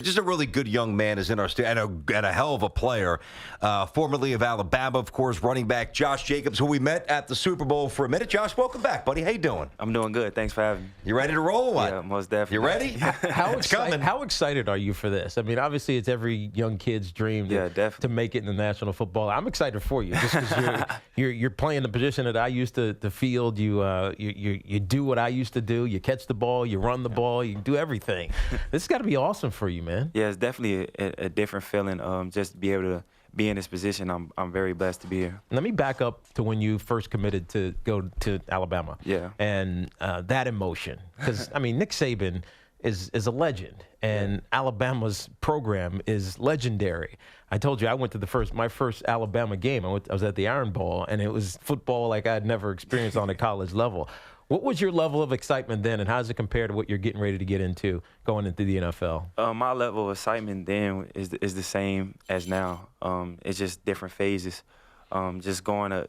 Just a really good young man is in our studio, and a hell of a player. Formerly of Alabama, of course, running back Josh Jacobs, who we met at the Super Bowl for a minute. Josh, welcome back, buddy. How you doing? I'm doing good. Thanks for having me. You ready to roll? What? Yeah, most definitely. You ready? How excited are you for this? I mean, obviously, it's every young kid's dream to make it in the National Football. I'm excited for you, just because you're playing the position that I used to field. You do what I used to do. You catch the ball, you run the ball, you do everything. This has got to be awesome for you, man. Yeah, it's definitely a different feeling. Just to be able to be in this position, I'm very blessed to be here. Let me back up to when you first committed to go to Alabama. Yeah. And that emotion, because I mean, Nick Saban is a legend, and Alabama's program is legendary. I told you I went to my first Alabama game. I was at the Iron Bowl, and it was football like I'd never experienced on a college level. What was your level of excitement then, and how does it compare to what you're getting ready to get into going into the NFL? My level of excitement then is the same as now. It's just different phases. Just going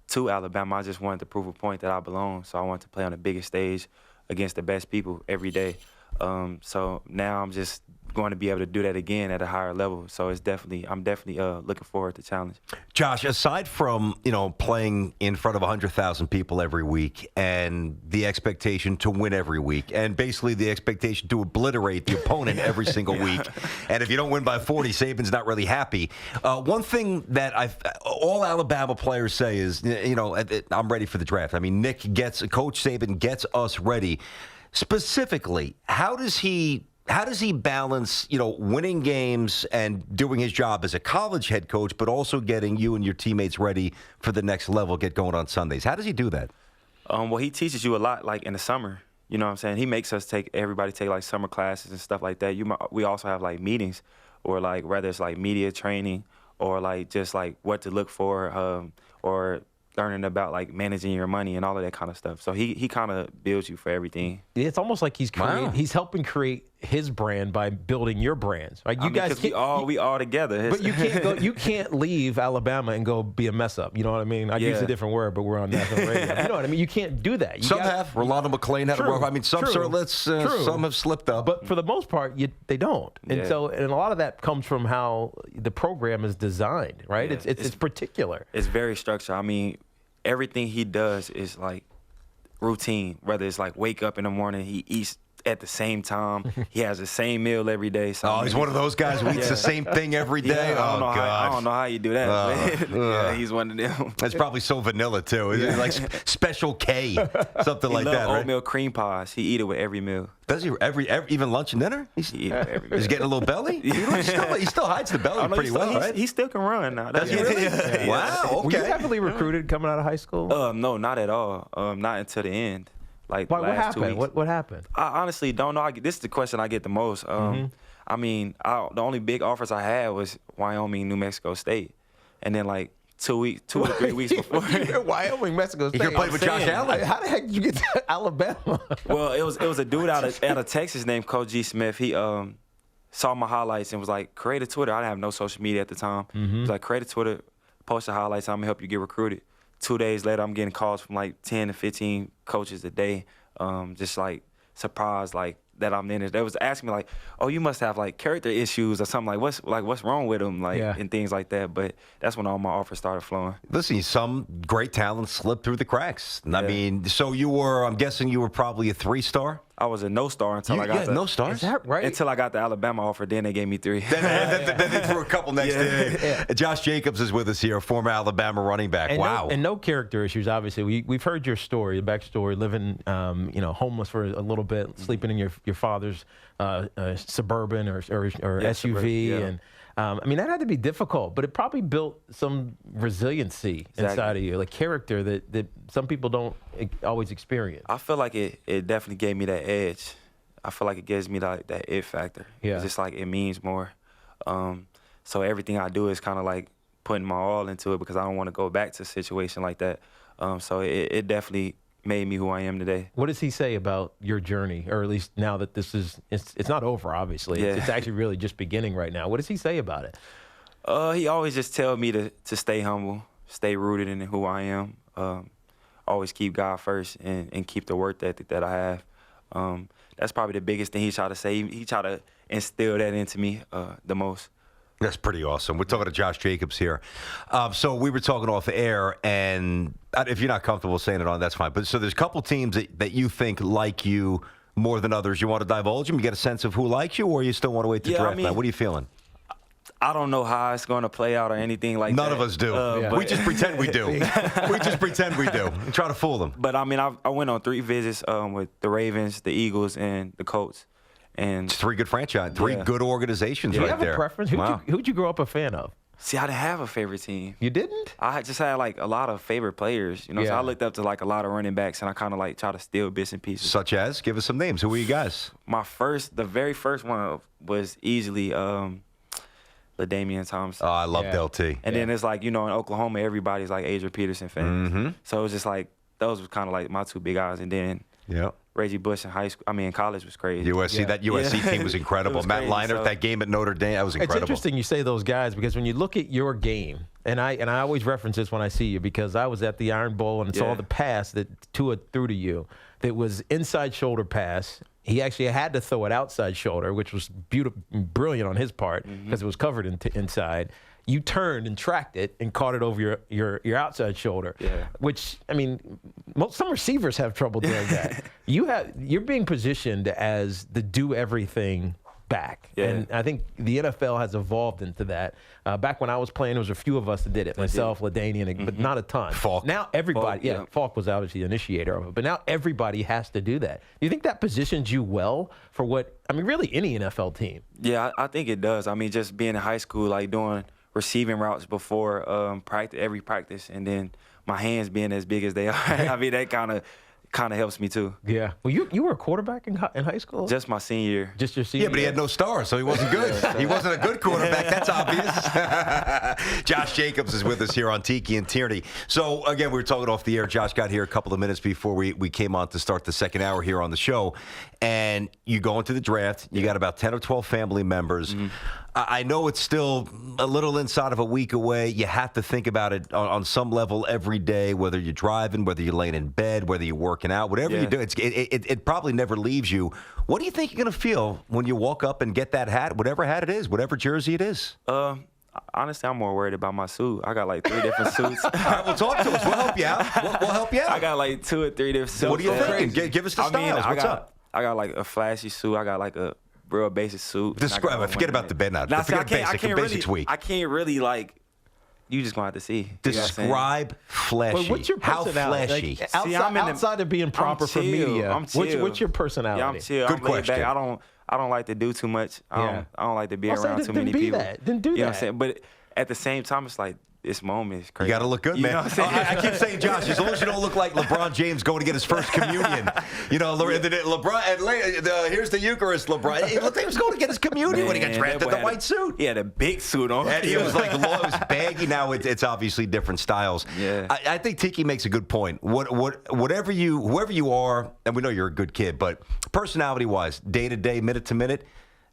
to Alabama, I just wanted to prove a point that I belong. So I wanted to play on the biggest stage against the best people every day. So now I'm just going to be able to do that again at a higher level. So I'm definitely looking forward to the challenge. Josh, aside from playing in front of 100,000 people every week and the expectation to win every week, and basically the expectation to obliterate the opponent every single week, and if you don't win by 40, Saban's not really happy. One thing that all Alabama players say is, I'm ready for the draft. I mean, Coach Saban gets us ready. Specifically, how does he balance, winning games and doing his job as a college head coach, but also getting you and your teammates ready for the next level, get going on Sundays? How does he do that? Well, he teaches you a lot, like in the summer. You know what I'm saying? He makes us everybody take like summer classes and stuff like that. We also have like meetings, or like whether it's like media training or like just like what to look for, or learning about like managing your money and all of that kind of stuff. So he kind of builds you for everything. It's almost like he's helping create his brand by building your brands. Like you guys, we all together. But you can't leave Alabama and go be a mess up. You know what I mean? I use a different word, but we're on national radio. You know what I mean? You can't do that. Some have. Rolando McClain had a rough. I mean, some some have slipped up. But for the most part, they don't. And and a lot of that comes from how the program is designed, right? Yeah. It's particular. It's very structured. I mean, everything he does is like routine, whether it's like wake up in the morning, he eats at the same time, he has the same meal every day. So he's one of those guys who eats the same thing every day. I don't know how you do that. He's one of them. That's probably so vanilla too. Like Special K, something like that, right? Oatmeal cream pies. He eat it with every meal. Does he even lunch and dinner? He eat it with every meal. He's getting a little belly. He still hides the belly pretty well, right? He still can run now. Does he really? Yeah. Wow. Okay. Were you heavily recruited coming out of high school? No, not at all. Not until the end. Like what last 2 happened? weeks. What happened? I honestly don't know. This is the question I get the most. I mean, the only big offers I had was Wyoming, New Mexico State, and then like 2 or 3 weeks before. Wyoming, Mexico State. You're playing with Josh Allen. How the heck did you get to Alabama? Well, it was a dude out of Texas named Coach G. Smith. He saw my highlights and was like, create a Twitter. I didn't have no social media at the time. He was like, create a Twitter, post the highlights. I'm gonna help you get recruited. 2 days later, I'm getting calls from like 10 to 15 coaches a day, just like surprised like that I'm in it. They was asking me like, "Oh, you must have like character issues or something. What's wrong with them?" And things like that. But that's when all my offers started flowing. Listen, some great talent slipped through the cracks. I mean, so I'm guessing you were probably a 3-star. I was a no-star until I got no stars. Is that right? Until I got the Alabama offer, then they gave me 3. Then they threw a couple next day. Josh Jacobs is with us here, former Alabama running back. Wow. No character issues, obviously. We've heard your story, the backstory, living homeless for a little bit, sleeping in your father's Suburban or SUV. And I mean, that had to be difficult, but it probably built some resiliency inside of you, like character that some people don't always experience. I feel like it definitely gave me that edge. I feel like it gives me that it factor. Yeah. It's just like it means more. So everything I do is kind of like putting my all into it because I don't want to go back to a situation like that. So it definitely made me who I am today. What does he say about your journey, or at least now that it's not over, obviously. Yeah. It's actually really just beginning right now. What does he say about it? He always just tell me to stay humble, stay rooted in who I am, always keep God first and keep the work ethic that I have. That's probably the biggest thing he tried to say. He tried to instill that into me the most. That's pretty awesome. We're talking to Josh Jacobs here. So we were talking off air, and if you're not comfortable saying it on, that's fine. But so there's a couple teams that you think like you more than others. You want to divulge them? You get a sense of who likes you, or you still want to wait to draft night? What are you feeling? I don't know how it's going to play out or anything like that. None of us do. We just pretend we do. We just pretend we do. And try to fool them. But, I mean, I went on 3 visits with the Ravens, the Eagles, and the Colts. And it's 3 good franchise, 3 good organizations right there. Do you have a preference? Who'd you grow up a fan of? See, I didn't have a favorite team. You didn't? I just had, like, a lot of favorite players. You know, so I looked up to, like, a lot of running backs, and I kind of, like, try to steal bits and pieces. Such as? Give us some names. Who are you guys? The very first one was easily LaDainian Thompson. Oh, I loved LT. And then it's like, you know, in Oklahoma, everybody's, like, Adrian Peterson fans. Mm-hmm. So it was just, like, those were kind of, like, my 2 big eyes. And then Reggie Bush in college was crazy. That USC team was incredible. Matt Leinart, that game at Notre Dame, that was incredible. It's interesting you say those guys because when you look at your game, and I always reference this when I see you because I was at the Iron Bowl and saw the pass that Tua threw to you that was inside shoulder pass. He actually had to throw it outside shoulder, which was brilliant on his part because it was covered inside. You turned and tracked it and caught it over your outside shoulder, which, I mean, some receivers have trouble doing that. You're being positioned as the do-everything back, and I think the NFL has evolved into that. Back when I was playing, there was a few of us that did it, myself, LaDainian, but not a ton. Falk. Now everybody, Falk was obviously the initiator of it, but now everybody has to do that. Do you think that positions you well for really any NFL team? Yeah, I think it does. I mean, just being in high school, like doing receiving routes before every practice, and then my hands being as big as they are. I mean, that kind of helps me too. Yeah. Well, you were a quarterback in high school? Just my senior year. Just your senior year? Yeah, but he had no stars, so he wasn't good. He wasn't a good quarterback. That's obvious. Josh Jacobs is with us here on Tiki and Tierney. So, again, we were talking off the air. Josh got here a couple of minutes before we came on to start the second hour here on the show. And you go into the draft. You got about 10 or 12 family members. I know it's still a little inside of a week away. You have to think about it on some level every day, whether you're driving, whether you're laying in bed, whether you're working out, whatever you do. It probably never leaves you. What do you think you're going to feel when you walk up and get that hat, whatever hat it is, whatever jersey it is? Honestly, I'm more worried about my suit. I got like 3 different suits. All right, well, talk to us. We'll help you out. We'll help you out. I got like 2 or 3 different suits. What are you thinking? Give us the styles. What's up? I got like a flashy suit. I got like a real basic suit. Describe. Forget about the bed now. Forget basic tweak. I can't really like. You just gonna have to see. Describe flashy. But what's your personality? How flashy? Outside of being proper for media, what's your personality? Yeah, I'm chill. Good question. I don't like to do too much. I don't like to be around too many people. Then do that. You know what I'm saying? But at the same time, it's like this moment is crazy. You got to look good, man. You know what I'm saying? I keep saying, Josh, as long as you don't look like LeBron James going to get his first communion. You know, LeBron, here's the Eucharist, LeBron. He looked like he was going to get his communion when he got drafted in the white suit. He had a big suit on. And it was like it was baggy. Now it's obviously different styles. Yeah. I think Tiki makes a good point. Whoever you are, and we know you're a good kid, but personality-wise, day to day, minute to minute,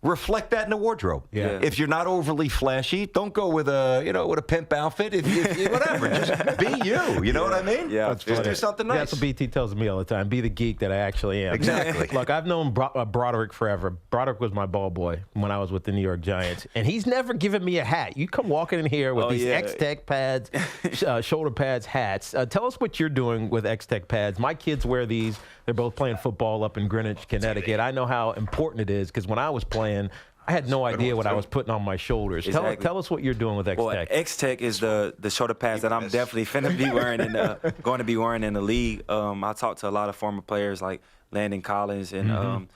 reflect that in the wardrobe. Yeah. If you're not overly flashy, don't go with a pimp outfit. If whatever, just be you. You know what I mean? Yeah, just do something nice. That's what BT tells me all the time. Be the geek that I actually am. Exactly. Look, I've known Broderick forever. Broderick was my ball boy when I was with the New York Giants, and he's never given me a hat. You come walking in here with these X-Tech pads, shoulder pads, hats. Tell us what you're doing with X-Tech pads. My kids wear these. They're both playing football up in Greenwich, Connecticut. I know how important it is because when I was playing, I had no idea what I was putting on my shoulders. Exactly. Tell us what you're doing with X-Tech. Well, X-Tech is the shoulder pads that I'm definitely finna be wearing going to be wearing in the league. I talked to a lot of former players like Landon Collins and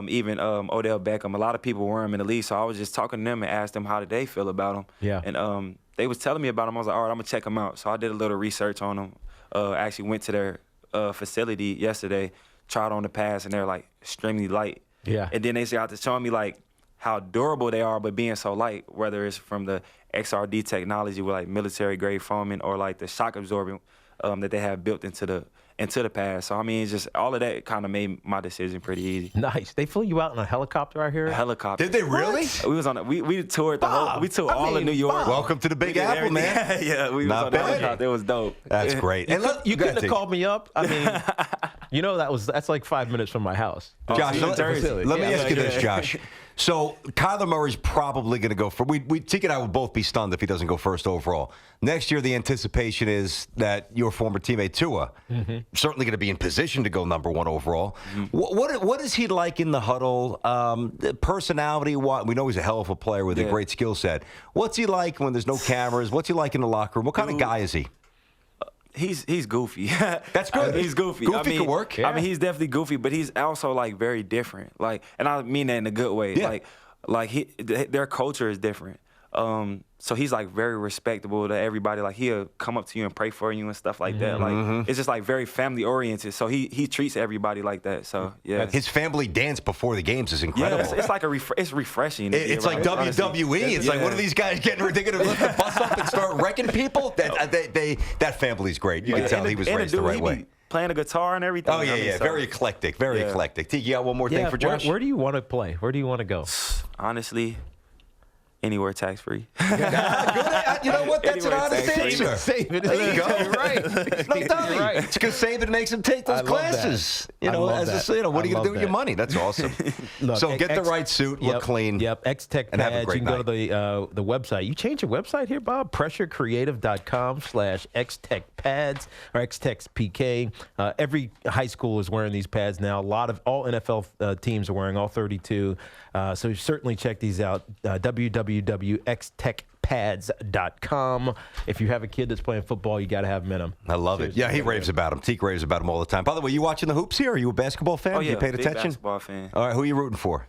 even Odell Beckham. A lot of people wear them in the league, so I was just talking to them and asked them how did they feel about them. Yeah. And they was telling me about them. I was like, all right, I'm gonna check them out. So I did a little research on them. Actually went to their facility yesterday, tried on the pads, and they're like extremely light. Yeah. And then they got to showing me like how durable they are, but being so light, whether it's from the XRD technology with like military grade foaming or like the shock absorbing that they have built into the pads. So I mean, it's just all of that kind of made my decision pretty easy. Nice. They flew you out in a helicopter out here? A helicopter. Did they really? We was on. We toured the whole. We toured all of New York. Bob. Welcome to the Big Apple, man. Yeah, we was Not on the bad. helicopter. It was dope. That's great. You couldn't have called me up. I mean, You know that's like 5 minutes from my house. Josh, so let Jersey. me Yeah, ask you yeah, this, yeah. Josh. So Kyler Murray's probably going to go for. Tiki and I would both be stunned if he doesn't go first overall. Next year, the anticipation is that your former teammate Tua certainly going to be in position to go number 1 overall. What is he like in the huddle? Personality? We know he's a hell of a player with a great skill set. What's he like when there's no cameras? What's he like in the locker room? What kind of guy is he? He's goofy. That's good. He's goofy. Goofy can work. I mean, he's definitely goofy, but he's also like very different. Like, and I mean that in a good way. Yeah. Their culture is different. So he's like very respectable to everybody. Like he'll come up to you and pray for you and stuff like that. Like it's just like very family oriented. So he treats everybody like that. So yeah. His family dance before the games is incredible. Yeah, it's like it's refreshing. It's like WWE. It's like, what are these guys getting ridiculous? Lift the bus up and start wrecking people? That family's great. You can tell he was raised the right way. Playing a guitar and everything. Oh, yeah. Very eclectic. Very eclectic. Tiki, you got one more thing for Josh? Where do you want to play? Where do you want to go? Honestly, anywhere tax free. Good. You know what? That's an honest answer. Saban. There you go. You're right. No dummy. You're right. It's because Saban makes him take those I love classes. that. I love What that. are you going to do with your that. money? That's awesome. Look, So get the right suit, look clean. Yep, X-Tech and have a pads. great You can go to the website. You changed your website here, Bob? pressurecreative.com/X-Tech pads or X-Tech PK. Every high school is wearing these pads now. All NFL teams are wearing, all 32. So certainly check these out. www.xtechpads.com. If you have a kid that's playing football, you got to have them in them. I love it. Yeah, he raves about him. Teak raves about him all the time. By the way, you watching the hoops here? Are you a basketball fan? Oh yeah, You paid big attention? basketball fan. All right, who are you rooting for?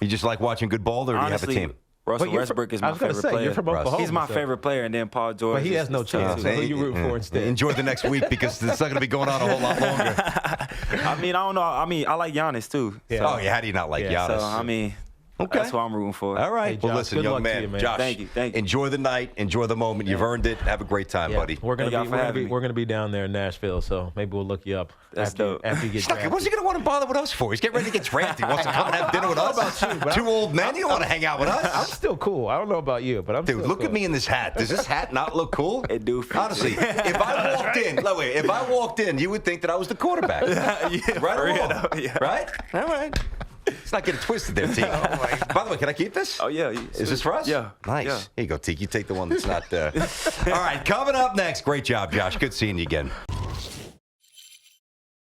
You just like watching good ball, or do Honestly, you have a team? Russell But you're Westbrook from- is I my was gonna favorite say, player. you're from Oklahoma, He's my so- favorite player, and then Paul George. But he has no is tough, chance. too. So who you rooting for instead? Enjoy the next week because it's not going to be going on a whole lot longer. I mean, I don't know. I mean, I like Giannis too. Yeah. So, Oh, yeah. How do you not like Yeah, Giannis? so I mean, Okay. that's who I'm rooting for. All right. Hey, Well, Josh, listen, good young luck to man, you, man. Josh. Thank you. Enjoy the night. Enjoy the moment. You've earned it. Have a great time, Yeah, buddy. We're Thank y'all for having me. gonna be down there in Nashville, so maybe we'll look you up That's after dope. you get He's not- drafted. What's he going to want to bother with us for? He's getting ready to get drafted. He wants to come and have dinner with us. Two old men. You don't want to hang out with I'm us. still cool. I don't know about you, but I'm Dude, still look cool. at me in this hat. Does this hat not look cool? It do. Honestly, if I walked in, you would think that I was the quarterback. Right or wrong? Yeah. Right? All right. Let's not get it twisted there, Tiki. By the way, can I keep this? Oh yeah. Is this for us? Yeah. Nice. Yeah. Here you go, Tiki. Take the one that's not. All right, coming up next. Great job, Josh. Good seeing you again.